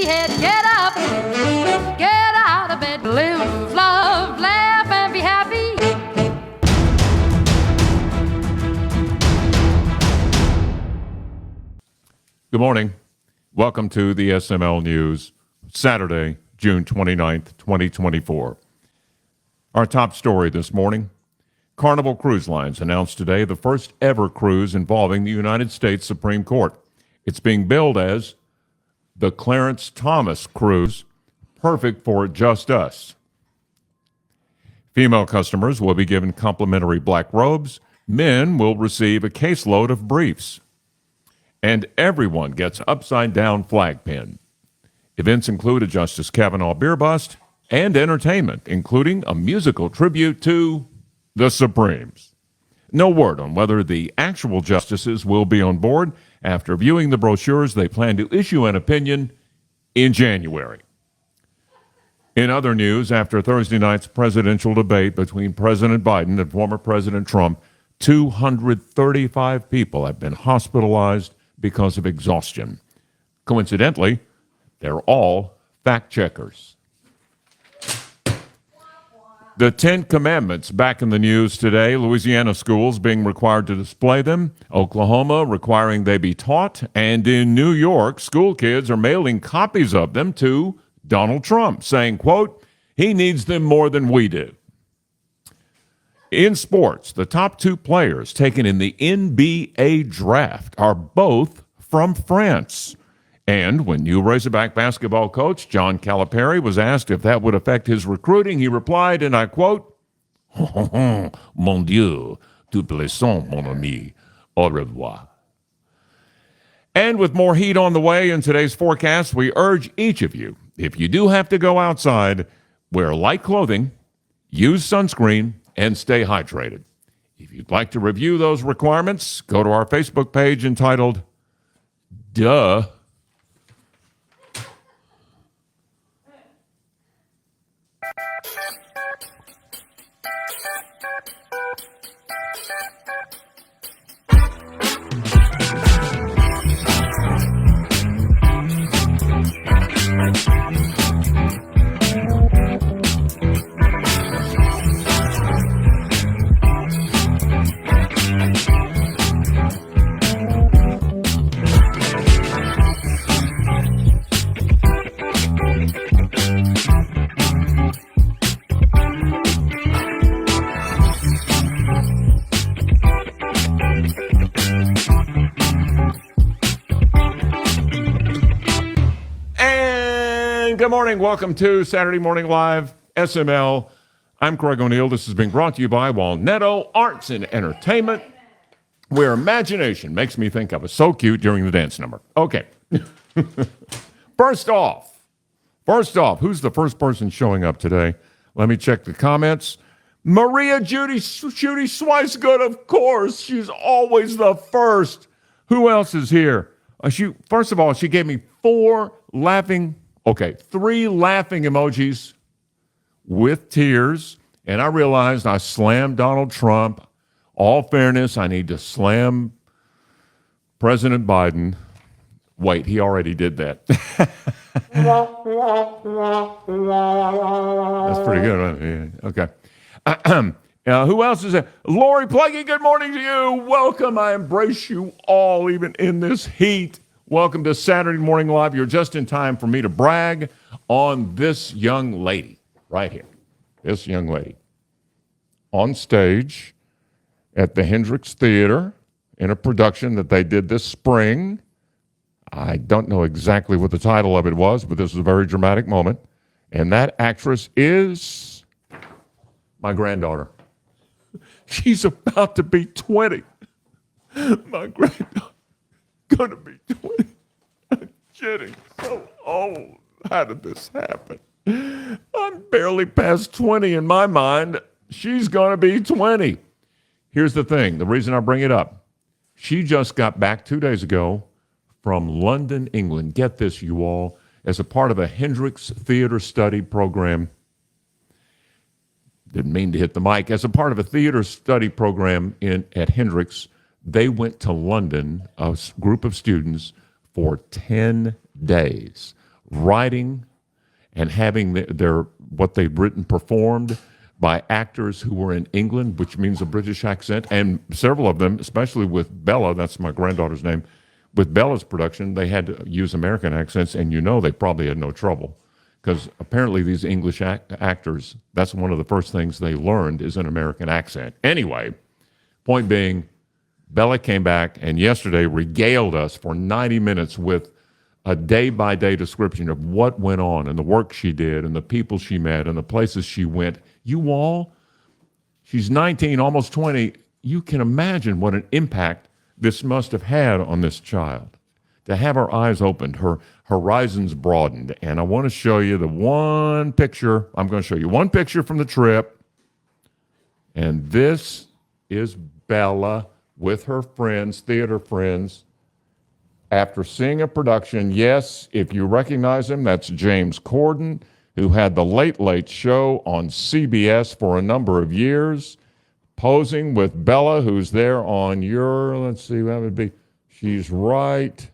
head. Get up, get out of bed. Live, love, laugh, and be happy. Good morning. Welcome to the SML News, Saturday, June 29th, 2024. Our top story this morning: Carnival Cruise Lines announced today the first ever cruise involving the United States Supreme Court. It's being billed as the Clarence Thomas Cruise, perfect for just us. Female customers will be given complimentary black robes. Men will receive a caseload of briefs. And everyone gets upside-down flag pin. Events include a Justice Kavanaugh beer bust and entertainment, including a musical tribute to the Supremes. No word on whether the actual justices will be on board. After viewing the brochures, they plan to issue an opinion in January. In other news, after Thursday night's presidential debate between President Biden and former President Trump, 235 people have been hospitalized because of exhaustion. Coincidentally, they're all fact checkers. The 10 Commandments back in the news today. Louisiana schools being required to display them. Oklahoma requiring they be taught. And in New York, school kids are mailing copies of them to Donald Trump, saying, quote, he needs them more than we do. In sports, the top two players taken in the NBA draft are both from France. And when new Razorback basketball coach John Calipari was asked if that would affect his recruiting, he replied, and I quote, Mon Dieu, tu plaisant, mon ami, au revoir. And with more heat on the way in today's forecast, we urge each of you, if you do have to go outside, wear light clothing, use sunscreen, and stay hydrated. If you'd like to review those requirements, go to our Facebook page entitled Duh. Good morning. Welcome to Saturday Morning Live, SML. I'm Craig O'Neill. This has been brought to you by Walnetto Arts and Entertainment, where imagination makes me think I was so cute during the dance number. Okay. First off, who's the first person showing up today? Let me check the comments. Maria Judy Swicegood, of course. She's always the first. Who else is here? First of all, she gave me three laughing emojis with tears, and I realized I slammed Donald Trump. All fairness, I need to slam President Biden. Wait, he already did that. That's pretty good. Okay. Who else is there? Lori Pluggy, good morning to you. Welcome. I embrace you all, even in this heat. Welcome to Saturday Morning Live. You're just in time for me to brag on this young lady right here. This young lady on stage at the Hendricks Theater in a production that they did this spring. I don't know exactly what the title of it was, but this was a very dramatic moment. And that actress is my granddaughter. She's about to be 20. My granddaughter. Going to be 20. I'm kidding. So old. How did this happen? I'm barely past 20 in my mind. She's going to be 20. Here's the thing. The reason I bring it up. She just got back 2 days ago from London, England. Get this, you all. As a part of a Hendricks Theater Study program. Didn't mean to hit the mic. As a part of a theater study program at Hendricks, they went to London, a group of students, for 10 days. writing and having their what they've written performed by actors who were in England, which means a British accent, and several of them, especially with Bella, that's my granddaughter's name, with Bella's production, they had to use American accents, and they probably had no trouble, because apparently these English actors, that's one of the first things they learned is an American accent. Anyway, point being, Bella came back and yesterday regaled us for 90 minutes with a day-by-day description of what went on and the work she did and the people she met and the places she went. You all, she's 19, almost 20. You can imagine what an impact this must have had on this child. To have her eyes opened, her horizons broadened. And I want to show you the one picture. I'm going to show you one picture from the trip. And this is Bella with her friends, theater friends, after seeing a production. Yes, if you recognize him, that's James Corden, who had the Late Late Show on CBS for a number of years, posing with Bella, who's there on let's see, that would be, she's right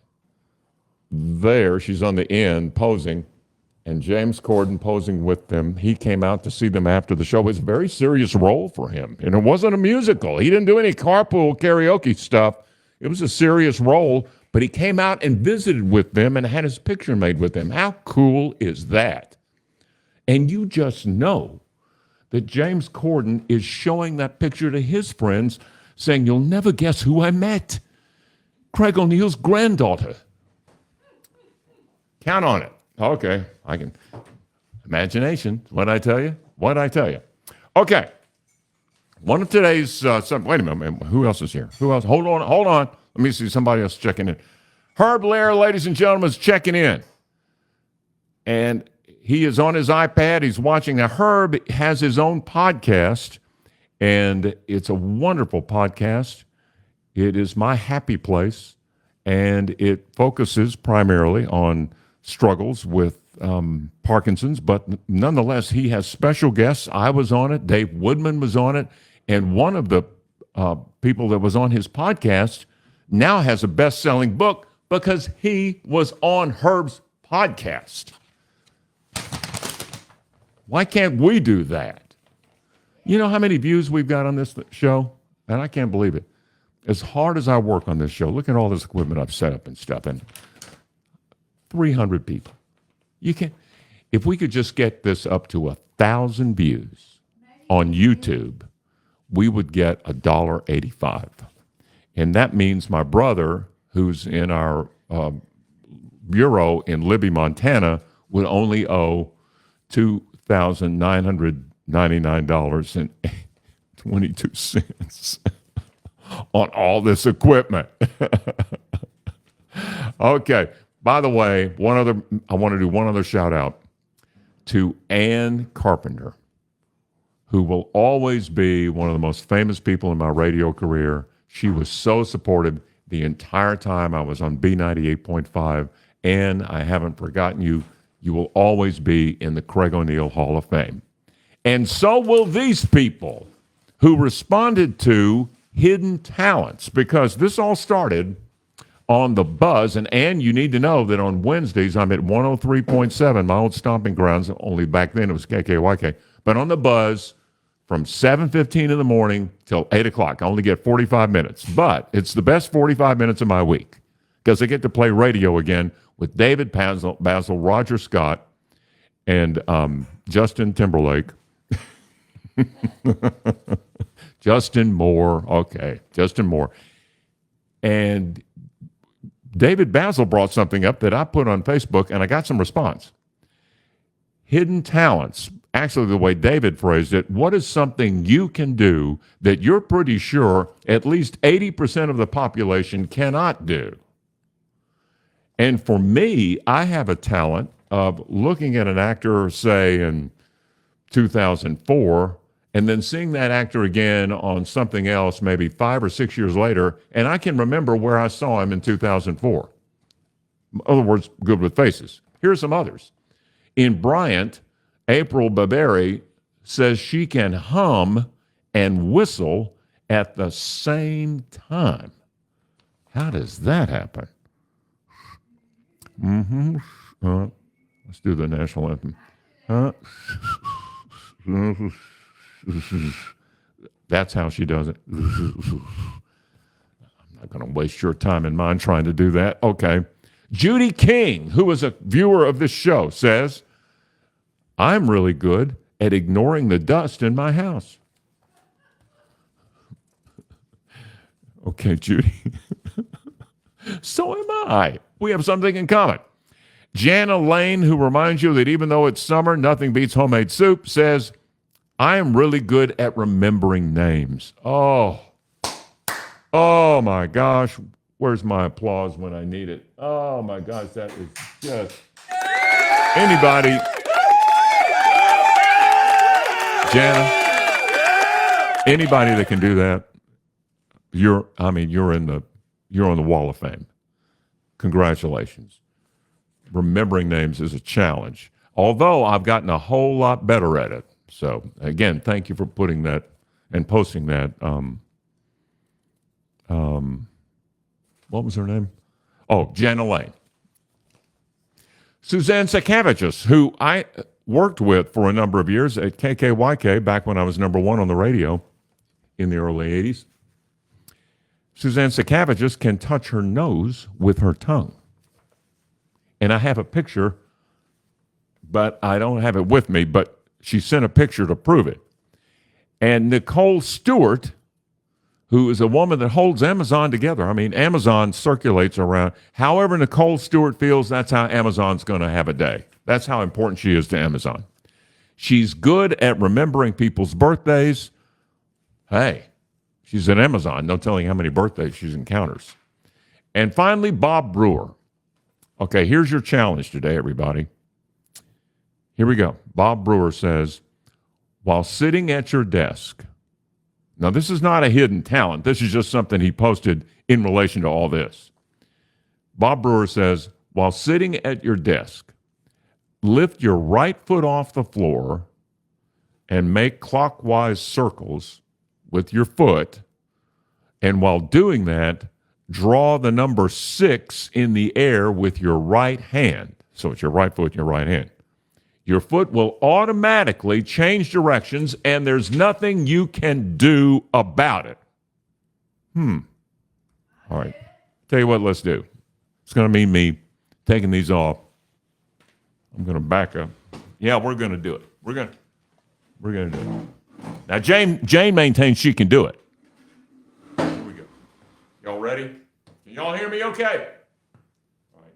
there. She's on the end posing, and James Corden posing with them. He came out to see them after the show. It was a very serious role for him, and it wasn't a musical. He didn't do any carpool karaoke stuff. It was a serious role, but he came out and visited with them and had his picture made with them. How cool is that? And you just know that James Corden is showing that picture to his friends, saying, "You'll never guess who I met. Craig O'Neill's granddaughter." Count on it. Okay, I can. Imagination. What'd I tell you? What'd I tell you? Okay. One of today's, wait a minute, who else is here? Who else? Hold on. Let me see somebody else checking in. Herb Lair, ladies and gentlemen, is checking in. And he is on his iPad. He's watching. Now, Herb has his own podcast, and it's a wonderful podcast. It is My Happy Place, and it focuses primarily on struggles with Parkinson's, but nonetheless, he has special guests. I was on it. Dave Woodman was on it. And one of the people that was on his podcast now has a best-selling book because he was on Herb's podcast. Why can't we do that? You know how many views we've got on this show? And I can't believe it. As hard as I work on this show, look at all this equipment I've set up and stuff, and 300 people. You can, if we could just get this up to 1,000 views on YouTube, we would get $1.85. And that means my brother, who's in our bureau in Libby, Montana, would only owe $2,999.22 on all this equipment. Okay. By the way, I want to do one other shout out to Ann Carpenter, who will always be one of the most famous people in my radio career. She was so supportive the entire time I was on B98.5. Ann, I haven't forgotten you. You will always be in the Craig O'Neill Hall of Fame. And so will these people who responded to Hidden Talents, because this all started on the Buzz. And Ann, you need to know that on Wednesdays, I'm at 103.7, my old stomping grounds. Only back then it was KKYK. But on the Buzz, from 7:15 in the morning till 8 o'clock. I only get 45 minutes. But it's the best 45 minutes of my week because I get to play radio again with David Basil, Roger Scott, and Justin Timberlake. Justin Moore. Okay, Justin Moore. And David Basil brought something up that I put on Facebook, and I got some response. Hidden talents. Actually, the way David phrased it, what is something you can do that you're pretty sure at least 80% of the population cannot do? And for me, I have a talent of looking at an actor, say, in 2004, and then seeing that actor again on something else maybe 5 or 6 years later, and I can remember where I saw him in 2004. In other words, good with faces. Here are some others. In Bryant, April Baberi says she can hum and whistle at the same time. How does that happen? Let's do the national anthem. Huh? That's how she does it. I'm not going to waste your time and mine trying to do that. Okay. Judy King, who is a viewer of this show, says, I'm really good at ignoring the dust in my house. Okay, Judy. So am I. We have something in common. Jana Lane, who reminds you that even though it's summer, nothing beats homemade soup, says, I am really good at remembering names. Oh my gosh. Where's my applause when I need it? Oh my gosh, that is just anybody. Jana, anybody that can do that, you're on the Wall of Fame. Congratulations. Remembering names is a challenge, although I've gotten a whole lot better at it. So, again, thank you for putting that and posting that. What was her name? Oh, Jana Lane. Suzanne Sakavicius, who I worked with for a number of years at KKYK back when I was number one on the radio in the early 80s. Suzanne Sakavicius can touch her nose with her tongue. And I have a picture, but I don't have it with me, but she sent a picture to prove it. And Nicole Stewart, who is a woman that holds Amazon together. I mean, Amazon circulates around. However Nicole Stewart feels, that's how Amazon's going to have a day. That's how important she is to Amazon. She's good at remembering people's birthdays. Hey, she's at Amazon. No telling how many birthdays she encounters. And finally, Bob Brewer. Okay, here's your challenge today, everybody. Here we go. Bob Brewer says, while sitting at your desk, now this is not a hidden talent. This is just something he posted in relation to all this. Bob Brewer says, while sitting at your desk, lift your right foot off the floor and make clockwise circles with your foot. And while doing that, draw the number 6 in the air with your right hand. So it's your right foot and your right hand. Your foot will automatically change directions, and there's nothing you can do about it. All right. Tell you what, let's do. It's going to mean me taking these off. I'm going to back up. Yeah, we're going to do it. We're going to do it. Now, Jane maintains she can do it. Here we go. Y'all ready? Can y'all hear me okay? All right.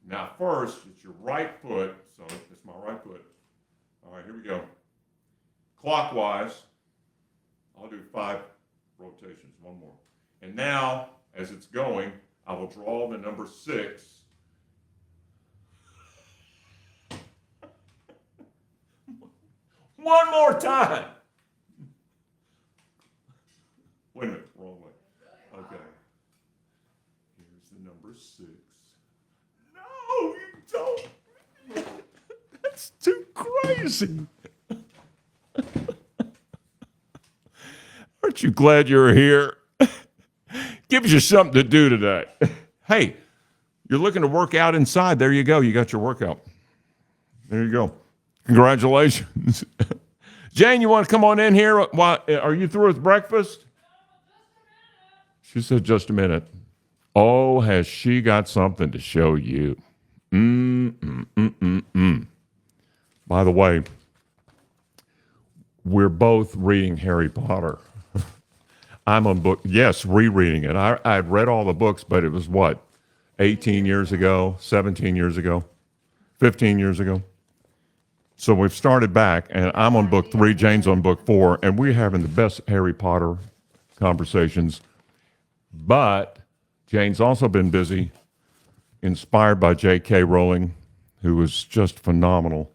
Now, first, it's your right foot. So it's my right foot. All right, here we go. Clockwise. I'll do 5 rotations. One more. And now, as it's going, I will draw the number 6. One more time. Wait a minute, wrong way. Okay. Here's the number 6. No, you don't. That's too crazy. Aren't you glad you're here? Gives you something to do today. Hey, you're looking to work out inside. There you go. You got your workout. There you go. Congratulations. Jane, you want to come on in here? Are you through with breakfast? She said, just a minute. Oh, has she got something to show you? By the way, we're both reading Harry Potter. I'm on book, yes, rereading it. I'd read all the books, but it was what, 18 years ago, 17 years ago, 15 years ago? So we've started back, and I'm on book 3, Jane's on book 4, and we're having the best Harry Potter conversations. But Jane's also been busy, inspired by J.K. Rowling, who was just phenomenal.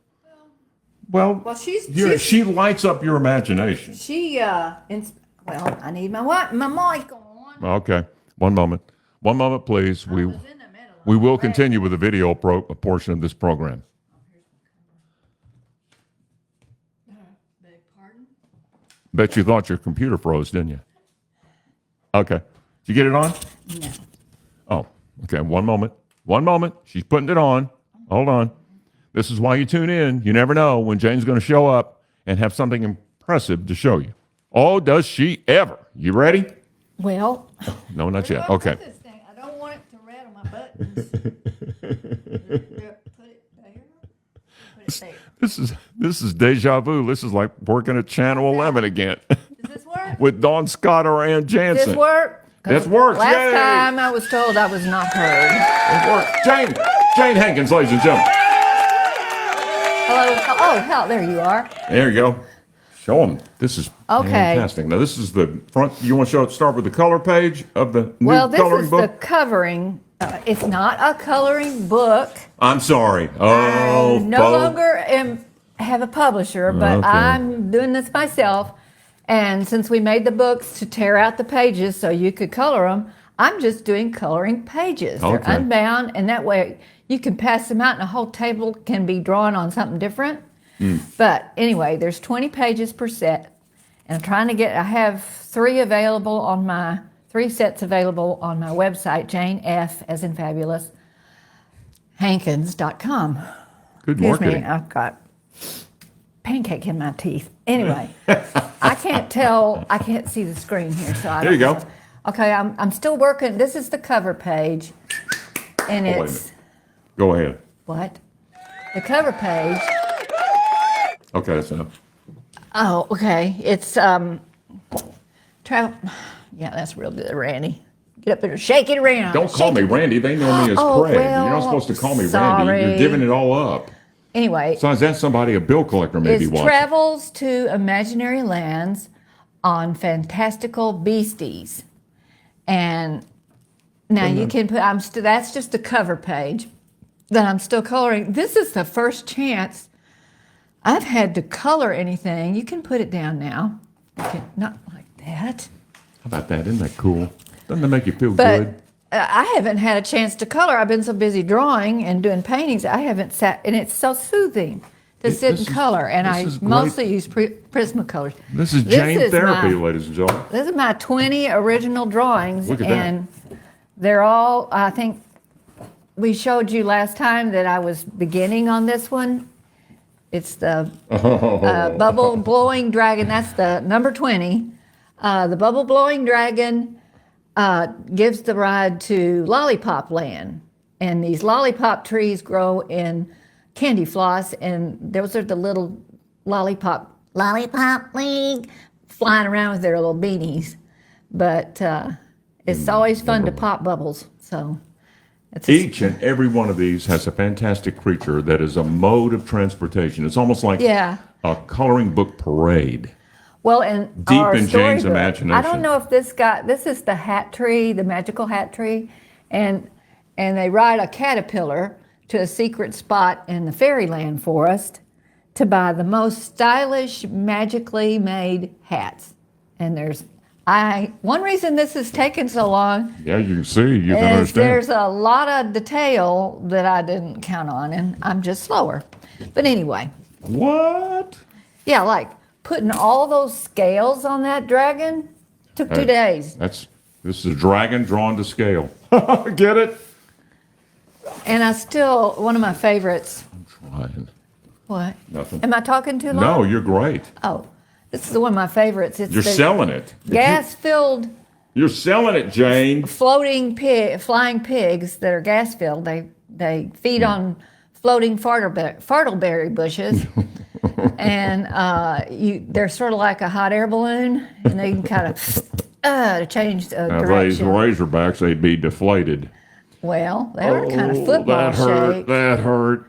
Well, she lights up your imagination. Well, I need my mic on. Okay, one moment, please. We will continue with the video portion of this program. Beg pardon? Bet you thought your computer froze, didn't you? Okay, did you get it on? No. Oh, okay. One moment. She's putting it on. Hold on. This is why you tune in. You never know when Jane's going to show up and have something impressive to show you. Oh, does she ever? You ready? Well, No, not yet. where do I Okay. put this thing? I don't want it to rattle my buttons. Put it there. Put it there. This is deja vu. This is like working at Channel 11 again Does this work? with Dawn Scott or Ann Does Jansen. this work? This works. Last Yay! time I was told I was not heard. It worked. Jane Hankins, ladies and gentlemen. Hello. Oh, hell, there you are. There you go. Show them. This is Okay. fantastic. Now, this is the front. You want to start with the color page of the new Well, this coloring is book? the covering. It's not a coloring book. I'm sorry. Oh, I no longer have a publisher, but Okay. I'm doing this myself. And since we made the books to tear out the pages so you could color them, I'm just doing coloring pages. They're Okay. unbound, and that way you can pass them out and a whole table can be drawn on something different. But anyway, there's 20 pages per set. And I have three sets available on my website, Jane F, as in fabulous, Hankins.com. Good Excuse marketing. me, I've got pancake in my teeth. Anyway, I can't see the screen here, so I There you don't go. know. Okay, I'm still working. This is the cover page, and wait a it's Go ahead. what? The cover page. Okay, that's enough. Oh, okay. It's travel. Yeah, that's real good, Randy. Get up there, shake it around. Don't call me Randy. They know me as Oh, Craig. well, You're not supposed to call me Randy. sorry. You're giving it all up. Anyway, Besides that, somebody, a bill collector, may be it's watching. travels to imaginary lands on fantastical beasties, and now you can put. That's just the cover page that I'm still coloring. This is the first chance I've had to color anything. You can put it down now. You can, not like that. How about that? Isn't that cool? Doesn't that make you feel But good? I haven't had a chance to color. I've been so busy drawing and doing paintings. I haven't sat, and it's so soothing to sit this and is- color. And this I is great. mostly use Prismacolors. This is Jane is therapy, my- ladies and gentlemen. This is my 20 original drawings, Look at that. and they're all. I think we showed you last time that I was beginning on this one. It's the bubble blowing dragon. That's the number 20. The bubble blowing dragon gives the ride to Lollipop Land. And these lollipop trees grow in candy floss, and those are the little lollipop league flying around with their little beanies. But it's always fun to pop bubbles. So it's Each and every one of these has a fantastic creature that is a mode of transportation. It's almost like Yeah. a coloring book parade. well, and Deep our in Jane's storybook, imagination. I don't know if this is the hat tree, the magical hat tree, and they ride a caterpillar to a secret spot in the fairyland forest to buy the most stylish, magically made hats. And one reason this has taken so long Yeah, you can see. You can is understand. there's a lot of detail that I didn't count on, and I'm just slower. But anyway, What? yeah, like putting all those scales on that dragon took 2 days. This is a dragon drawn to scale. Get it? And one of my favorites. Trying. What? Nothing. Am I talking too long? No, you're great. Oh, this is one of my favorites. It's You're the selling it. gas-filled You're selling it, Jane. flying pigs that are gas-filled. They feed on floating fartleberry bushes, and they're sort of like a hot air balloon, and they can kind of to change Now, these direction. Razorbacks, they'd be deflated. Well, they were kind of football that hurt. shaped. That hurt.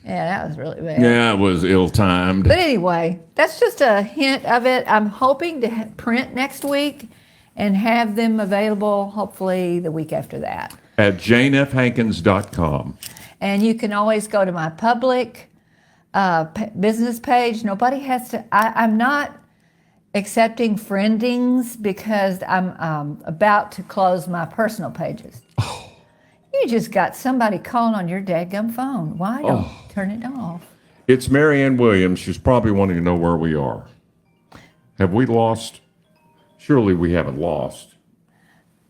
Yeah, that was really bad. Yeah, it was ill-timed. But anyway, that's just a hint of it. I'm hoping to print next week and have them available hopefully the week after that. At janefhankins.com. And you can always go to my public business page. Nobody has to, I'm not accepting friendings because I'm about to close my personal pages. You just got somebody calling on your dadgum phone. Why don't turn it off? It's Marianne Williams. She's probably wanting to know where we are. Have we lost? Surely we haven't lost.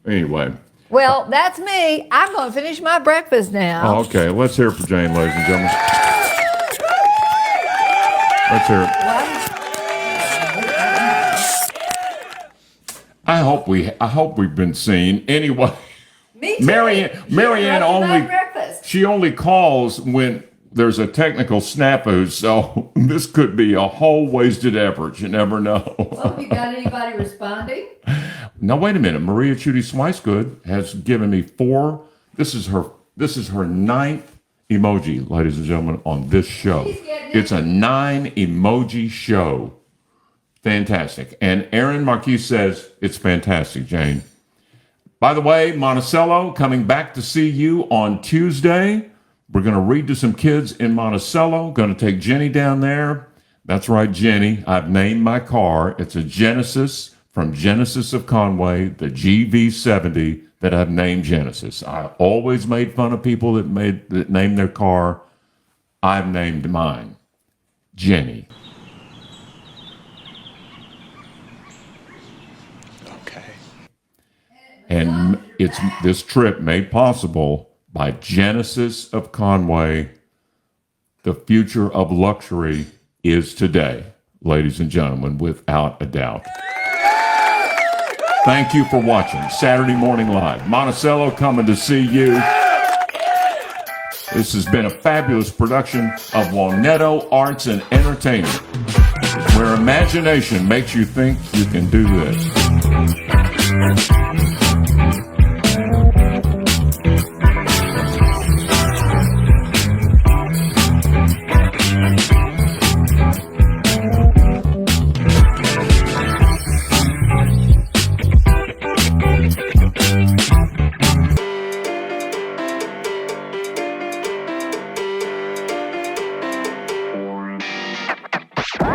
Anyway. Well, that's me. I'm going to finish my breakfast now. Okay, let's hear it for Jane, ladies and gentlemen. Let's hear it. I hope we've been seen. Anyway, Me too. Marianne only breakfast. she only calls when there's a technical snafu, so this could be a whole wasted effort. You never know. Oh, you got anybody responding? Now wait a minute. Maria Chudy Swicegood has given me 4. This is her 9th emoji, ladies and gentlemen, on this show. It's a 9 emoji show. Fantastic. And Aaron Marquis says, it's fantastic, Jane. By the way, Monticello, coming back to see you on Tuesday. We're going to read to some kids in Monticello. Going to take Jenny down there. That's right, Jenny. I've named my car. It's a Genesis from Genesis of Conway, the GV70 that I've named Genesis. I always made fun of people that named their car. I've named mine Jenny. And it's this trip made possible by Genesis of Conway. The future of luxury is today, ladies and gentlemen, without a doubt. Thank you for watching Saturday Morning Live. Monticello coming to see you. This has been a fabulous production of Juanetto Arts and Entertainment, where imagination makes you think you can do this.